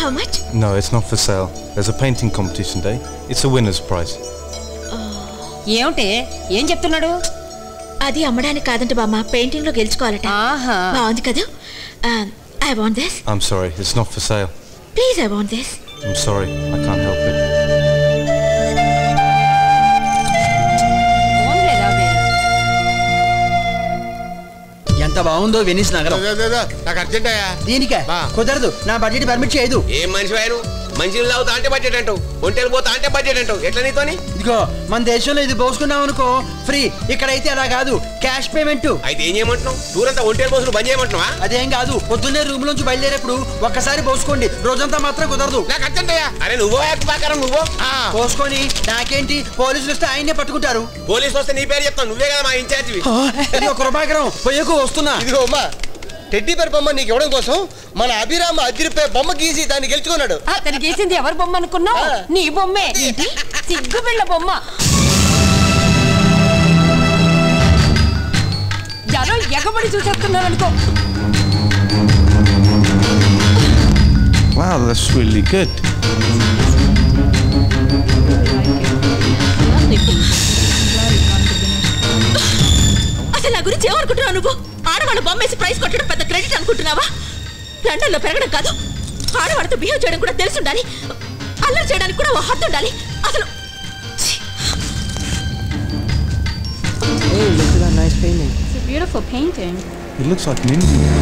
How much? No, it's not for sale. There's a painting competition day. It's a winner's prize. ఏమిటి ఏం చెప్తున్నాడు? అది అమ్మడానికి కాదంట బామ్మ, పెయింటింగ్ లో గెలుచుకోవాలట. బాగుంది కదా? I want this. I'm sorry, it's not for sale. Please, I want this. I'm sorry, I can't help it. ఎంత బాగుందో వెనిస్ నగరం. నాకు అర్జెంట్ అయ్యా. దీనికే కుదరదు, నా బడ్జెట్ పర్మిట్ చేయదు. ఏం మనిషి వారు, మంచిలు తాగుతా అంటే బడ్జెట్ అంటావు, ఒంటెలు పోతా అంటే బడ్జెట్ అంటావు, ఎట్లా నీతోని? ఇదిగో మన దేశంలో ఇది పోసుకున్నాం అనుకో ఫ్రీ, ఇక్కడైతే అలా కాదు, క్యాష్ పేమెంట్. అయితే ఏం చేయమంటున్నావు? టూరంతా ఒంటెలు పోసులు బంద్ చేయమంటున్నావా? అదేం కాదు, పొద్దున్నే రూమ్ నుంచి బయలుదేరేప్పుడు ఒక్కసారి పోసుకోండి, రోజంతా మాత్రం కుదరదు. నాకు అర్జెంట్ అయ్యా. అరే నువ్వో ప్రకారం నువ్వు పోసుకొని నాకేంటి, పోలీసులు వస్తే ఆయన్నే పట్టుకుంటారు. పోలీసులు వస్తే నీ పేరు చెప్తాను, నువ్వే కదా మా ఇన్ఛార్జ్. ఇది కృపాకరం పోయకు వస్తున్నా. ఇదిగో అమ్మా, టెడ్డీ బేర్ బొమ్మ నీకు ఇవ్వడం కోసం మన అభిరామ అదిరిపై బొమ్మ గీసి దాన్ని గెలుచుకున్నాడు. అతను గీసింది ఎవరి బొమ్మ అనుకున్నావు? నీ బొమ్మే. సిగ్గు పిల్ల బొమ్మ. జనం ఎగబడి చూసేస్తున్నారు అనుకో. Wow, that's really good. అసలు నా గురించి ఏమనుకుంటున్నావు నువ్వు? ఆడవాళ్ళ బొమ్మేసి ప్రైజ్ కొట్టడం పెద్ద క్రెడిట్ అనుకుంటున్నావా? లండన్లో పెరగడం కాదు, ఆడవాళ్ళతో బిహేవ్ చేయడం కూడా తెలిసి ఉండాలి, అల్లరి చేయడానికి కూడా ఓ హద్దు ఉండాలి. అసలు Hey, look at that nice painting. It's a beautiful painting. It looks like an Indian.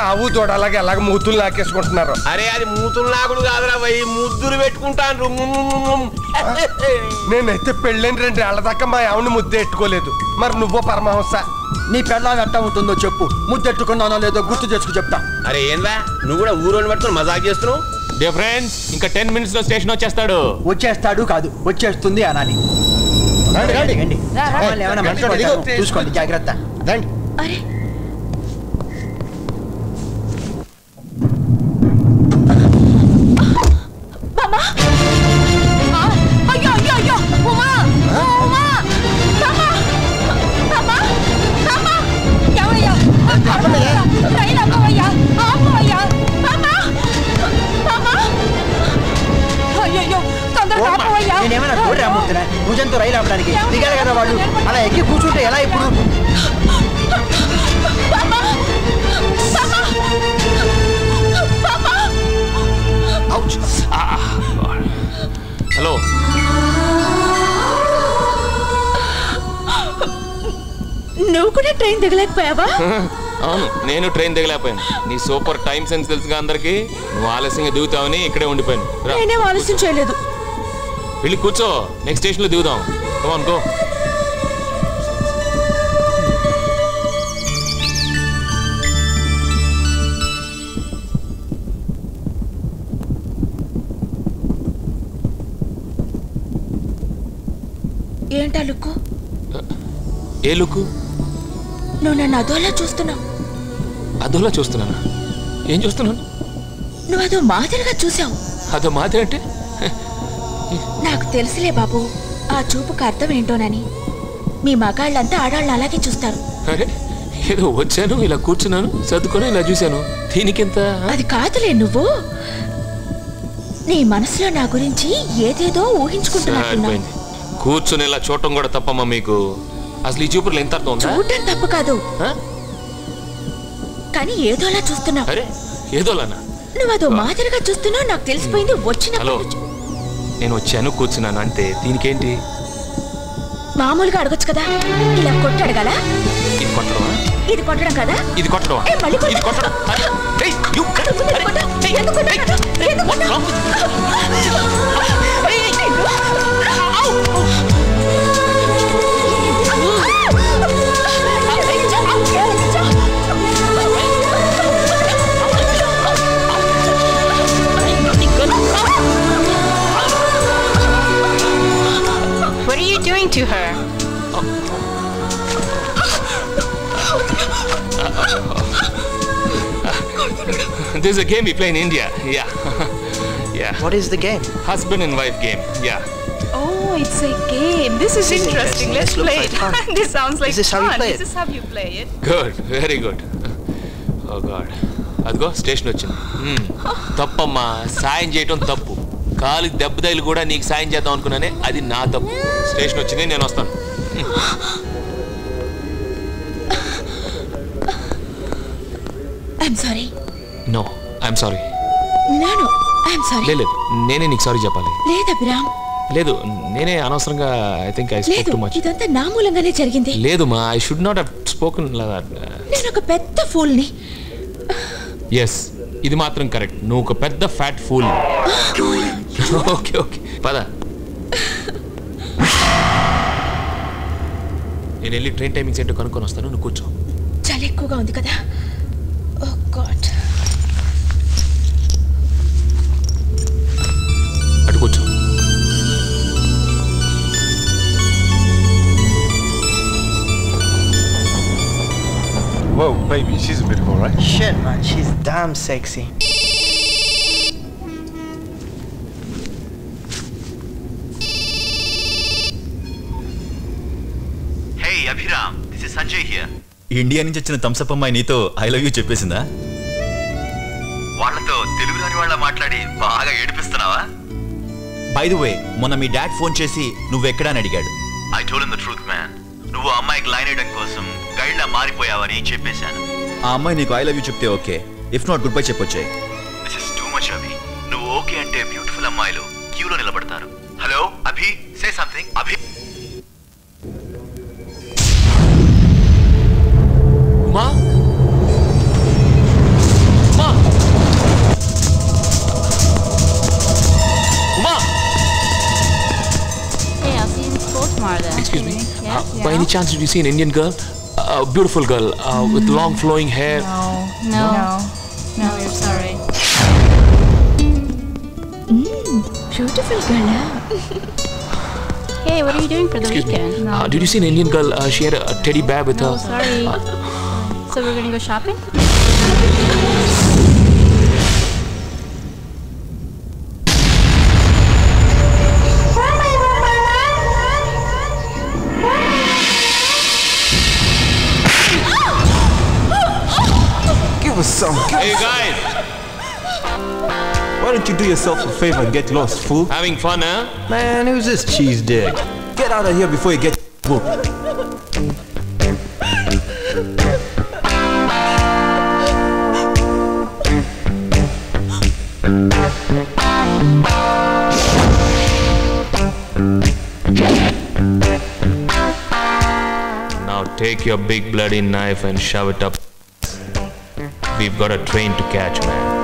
ఆవు తోడలాగా ఎలాగ మూతులు నాకేసుకుంటున్నారు. అరే అది మూతులు నాకుడు కాదురా భయ్, ముద్దులు పెట్టుకుంటాను. నేనైతే పెళ్ళైన 2 ఏళ్ల దాకా మా ఆవుని ముద్దు ఎట్టుకోలేదు. మరి నువ్వో పరమహంస, నీ పెళ్ళాం ఎట్టా ఉంటుందో చెప్పు, ముద్దెట్టుకున్నానో లేదో గుర్తు చేసుకు చెప్తా. అరే ఏందా నువ్వు కూడా ఊరోని పట్టుకుని మజాక్ చేస్తున్నావు? డియర్ ఫ్రెండ్స్, ఇంకా 10 minutes లో స్టేషన్ వచ్చేస్తాడు. వచ్చేస్తాడు కాదు, వచ్చేస్తుంది అనాలి. చూసుకోండి జాగ్రత్త. అరే బామ్మ, అయ్యో అయ్యో అయ్యో, ఉమా ఉమా, బామ్మ బామ్మ బామ్మ, ఏమయ్యా ట్రైన్ ఆపవయ్యా, ఆపవయ్యా బామ్మ బామ్మ, అయ్యో తొందరగా ఆపవయ్యా. నేనేమన్నా కోడి రాముతున్నా, భుజంతో రైలు ఆపడానికి దిగాలి కదా వాళ్ళు, అలా ఎక్కి కూర్చుంటే ఎలా ఇప్పుడు? హలో, నువ్వు కూడా ట్రైన్ దిగలేకపోయావా? అవును, నేను ట్రైన్ దిగలేకపోయాను. నీ సూపర్ టైం సెన్స్ తెలుసుగా అందరికి. నువ్వు ఆలస్యంగా దిగుతావని ఇక్కడే ఉండిపోయాను. నేనేం ఆలస్యం చేయలేదు. వెళ్ళి కూర్చో, నెక్స్ట్ స్టేషన్ లో దిగుదాం. Come on go. ఏంటా లుక్కు? ఏ లుక్కు? నువ్వు నన్ను అదోలా చూస్తున్నావు. అదోలా చూస్తున్నానా? ఏం చూస్తున్నాను? నువ్వు అదో మాదిరిగా చూసావు. అదో మాదిరి అంటే? నాకు తెలుసులే బాబు, ఆ చూపుకు అర్థం ఏంటోనని మీ మగాళ్ళంతా ఆడాళ్ళని అలాగే చూస్తారు. అరే ఏదో వచ్చాను, ఇలా కూర్చున్నాను, సర్దుకొని ఇలా చూశాను, దీనికింత. అది కాదులే, నువ్వు నీ మనసులో నా గురించి ఏదేదో ఊహించుకుంటున్నావు. కూర్చుని ఇలా చూడటం కూడా తప్పమ్మా మీకు? అసలు ఈ చూపులు ఎంత అర్థం ఉందా? చూడటం తప్పు కాదు, కానీ ఏదోలా చూస్తున్నావు. అరే ఏదోలానా? నువ్వు అదో మాదిరిగా చూస్తున్నావు, నాకు తెలిసిపోయింది. హలో, నేను వచ్చాను, కూర్చున్నాను అంతే, దీనికేంటి? మామూలుగా అడగొచ్చు కదా, ఇలా కొట్టి అడగాల? ఇది కొట్టడమా? ఇది కొట్టడం కదా? ఇది కొట్టడం? ఇది కొట్టడం? What are you doing to her? This is a game we play in India. Yeah. Yeah. What is the game? Husband and wife game. Yeah. Oh, it's a game. This is interesting. Let's play it. This sounds like Is this how you fun. play it? This is how you play it. Good. Very good. Oh God. అదిగో station వచ్చింది. తప్పమ్మా, సాయం చేయటం తప్పు. కాలికి దెబ్బ తగిలి కూడా నీకు సాయం చేద్దాం అనుకున్నానే, అది నా తప్పు. స్టేషన్ వచ్చింది, నేను వస్తాను. I'm sorry. No, I'm sorry. No, I'm sorry. లేదు, నేనే నీకు సారీ చెప్పాలి. లేదు అభిరామ్. లేదు, నేనే అనవసరంగా I think I spoke too much. ఇదంతా నా మూలంగానే జరిగింది. లేదు మా, I should not have spoken like that. నేను ఒక పెద్ద ఫూల్ని. ఎస్, ఇది మాత్రం కరెక్ట్. నువ్వు ఒక పెద్ద ఫ్యాట్ ఫూల్. ఓకే ఓకే, పద. నేను వెళ్ళి ట్రైన్ టైమింగ్స్ ఏంటో కనుక్కొని వస్తాను, నువ్వు కూర్చో. చాలా ఎక్కువగా ఉంది కదా. ఓ గాడ్. అటు కూర్చో. Whoa, baby, she's a beautiful, right? Shit, man, she's damn sexy. Hey, Abhiram, this is Sanjay here. India నుంచి వచ్చిన థమ్సప్ అమ్మాయి నీతో ఐ లవ్ యూ చెప్పేసిందా? వాళ్ళతో తెలుగు రాని వాళ్ళ మాట్లాడి బాగా ఏడిపిస్తున్నావా? బై ది వే, మొన్న మీ డాడ్ ఫోన్ చేసి నువ్వెక్కడా అని అడిగాడు. I told him the truth, man. నువ్వు ఆ అమ్మాయికి లైన్ వేయడం కోసం గైడ్ లా మారిపోయావని చెప్పేశాను. ఆ అమ్మాయి నీకు ఐ లవ్ యూ చెప్తే okay, if not goodbye చెప్పొచ్చాయి. This is too much Abhi. నువ్వు ఓకే అంటే బ్యూటిఫుల్ అమ్మాయిలు క్యూలో నిలబడతారు. Hello Abhi, say something. Abhi. Uma, Uma, Uma. Hey, I'll see you in school tomorrow then. Excuse me. Yes, By any chance did you see an Indian girl? A beautiful girl with long flowing hair. No, you're sorry. Beautiful girl. Hey, what are you doing for the Excuse me. weekend? Did you see an Indian girl? She had a teddy bear with her. Oh, sorry. So we're gonna go shopping? Give us some. Hey guys, Why don't you do yourself a favor and get lost, fool? having fun, huh? Man, who's this cheese dick? Get out of here before you get booked. Now take your big bloody knife and shove it up. We've got a train to catch, man.